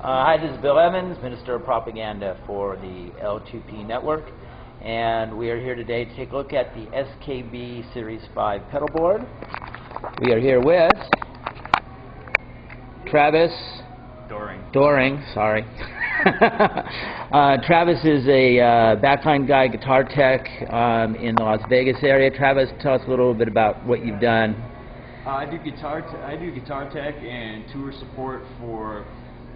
Hi, this is Bill Evans, Minister of Propaganda for the L2P network, and we are here today to take a look at the SKB Series 5 pedal board. We are here with Travis Doring, sorry. Travis is a backline guy, guitar tech in the Las Vegas area. Travis, tell us a little bit about what you've done. I do guitar tech and tour support for.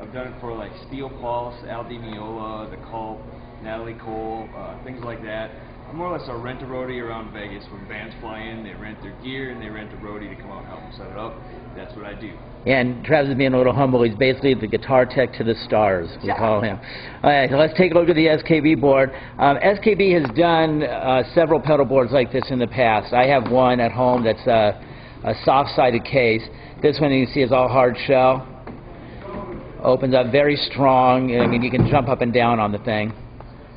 I've done it for like Steel Pulse, Al Di Meola, The Cult, Natalie Cole, things like that. I'm more or less a rent-a-roadie around Vegas. When bands fly in, they rent their gear and they rent a roadie to come out and help them set it up. That's what I do. And Travis is being a little humble. He's basically the guitar tech to the stars, we call him. All right, so let's take a look at the SKB board. SKB has done several pedal boards like this in the past. I have one at home that's a soft-sided case. This one you can see is all hard shell. Opens up very strong. I mean, you can jump up and down on the thing.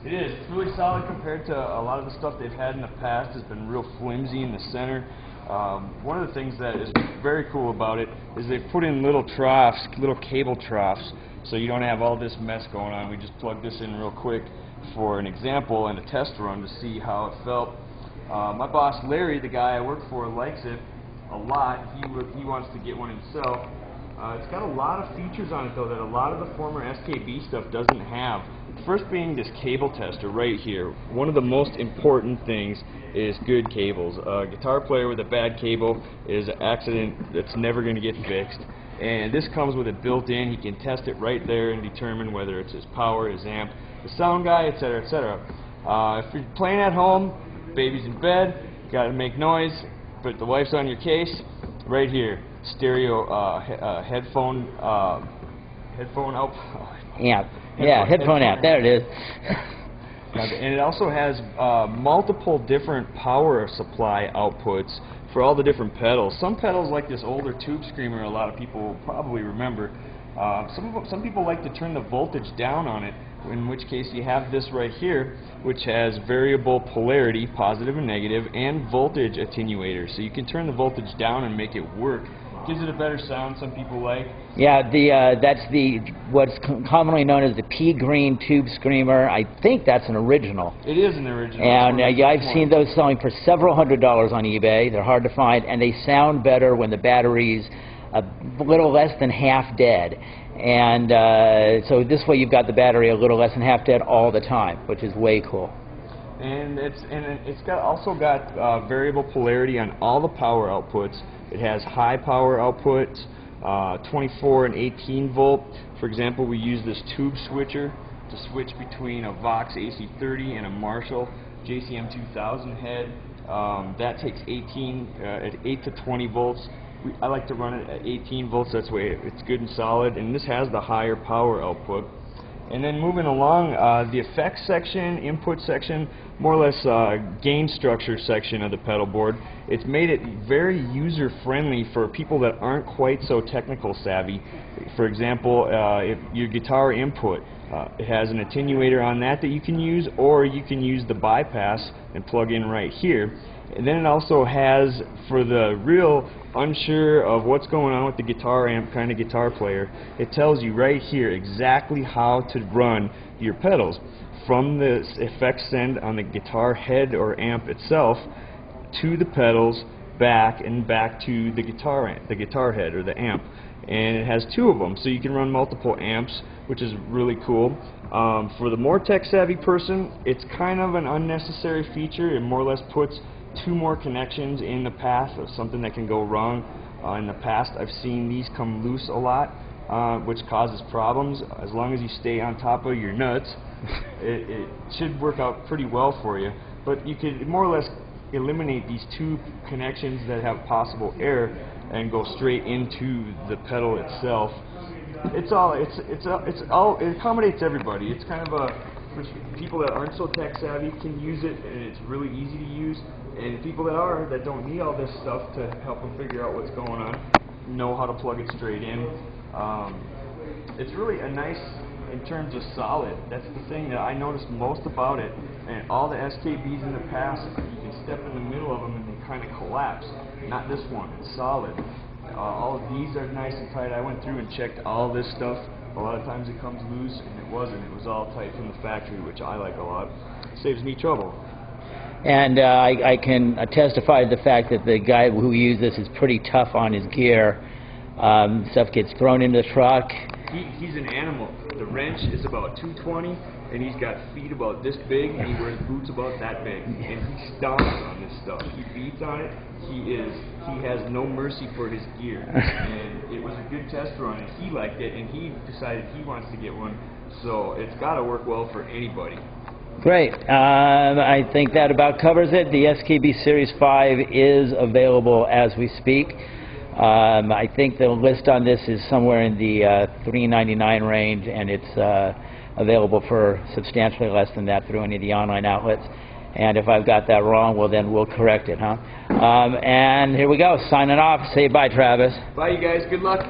It is. It's really solid compared to a lot of the stuff they've had in the past. It's been real flimsy in the center. One of the things that is very cool about it is they've put in little troughs, little cable troughs, so you don't have all this mess going on. We just plug this in real quick for an example and a test run to see how it felt. My boss Larry, the guy I work for, likes it a lot. He wants to get one himself. It's got a lot of features on it, though, that a lot of the former SKB stuff doesn't have. First being this cable tester right here. One of the most important things is good cables. A guitar player with a bad cable is an accident that's never going to get fixed. And this comes with it built in. He can test it right there and determine whether it's his power, his amp, the sound guy, etc., etc. If you're playing at home, baby's in bed, got to make noise, but the wife's on your case, right here. Stereo headphone amp. Headphone amp. There it is. And it also has multiple different power supply outputs for all the different pedals. Some pedals, like this older Tube Screamer, a lot of people will probably remember. Some people like to turn the voltage down on it, in which case you have this right here, which has variable polarity, positive and negative, and voltage attenuator. So you can turn the voltage down and make it work. Gives it a better sound, some people like. Yeah, that's what's commonly known as the pea green Tube Screamer. I think that's an original. It is an original. And yeah, I've seen those selling for several $100s on eBay. They're hard to find, and they sound better when the battery's a little less than half dead. And so this way you've got the battery a little less than half dead all the time, which is way cool. And it's also got variable polarity on all the power outputs. It has high power outputs, 24 and 18 volt. For example, we use this tube switcher to switch between a Vox AC30 and a Marshall JCM 2000 head. That takes 8 to 20 volts. I like to run it at 18 volts. That's way it's good and solid. And this has the higher power output. And then moving along, the effects section, input section, more or less gain structure section of the pedal board. It's made it very user-friendly for people that aren't quite so technical savvy. For example, if your guitar input, it has an attenuator on that you can use, or you can use the bypass and plug in right here. And then it also has, for the real unsure of what's going on with the guitar amp kind of guitar player, it tells you right here exactly how to run your pedals from the effects send on the guitar head or amp itself to the pedals, back to the guitar head or the amp. And it has two of them, so you can run multiple amps, which is really cool. For the more tech savvy person, it's kind of an unnecessary feature. It more or less puts two more connections in the path of something that can go wrong. In the past, I've seen these come loose a lot, which causes problems. As long as you stay on top of your nuts, it should work out pretty well for you. But you could more or less eliminate these two connections that have possible error and go straight into the pedal itself. It accommodates everybody. It's kind of for people that aren't so tech savvy can use it, and it's really easy to use. And people that don't need all this stuff to help them figure out what's going on, know how to plug it straight in. It's really a nice, in terms of solid, that's the thing that I noticed most about it. And all the SKBs in the past, you can step in the middle of them and they kind of collapse. Not this one, it's solid. All of these are nice and tight. I went through and checked all this stuff A lot of times it comes loose, and it wasn't. It was all tight from the factory, which I like a lot. Saves me trouble. And I can testify to the fact that the guy who used this is pretty tough on his gear. Stuff gets thrown in the truck. He's an animal. The wrench is about 220, and he's got feet about this big, and he wears boots about that big. And he stomps on this stuff. He beats on it. He has no mercy for his gear. And it was a good test run, and he liked it, and he decided he wants to get one. So it's got to work well for anybody. Great. I think that about covers it. The SKB Series 5 is available as we speak. I think the list on this is somewhere in the $399 range, and it's available for substantially less than that through any of the online outlets. And if I've got that wrong, well, then we'll correct it, huh? And here we go. Signing off. Say bye, Travis. Bye, you guys. Good luck.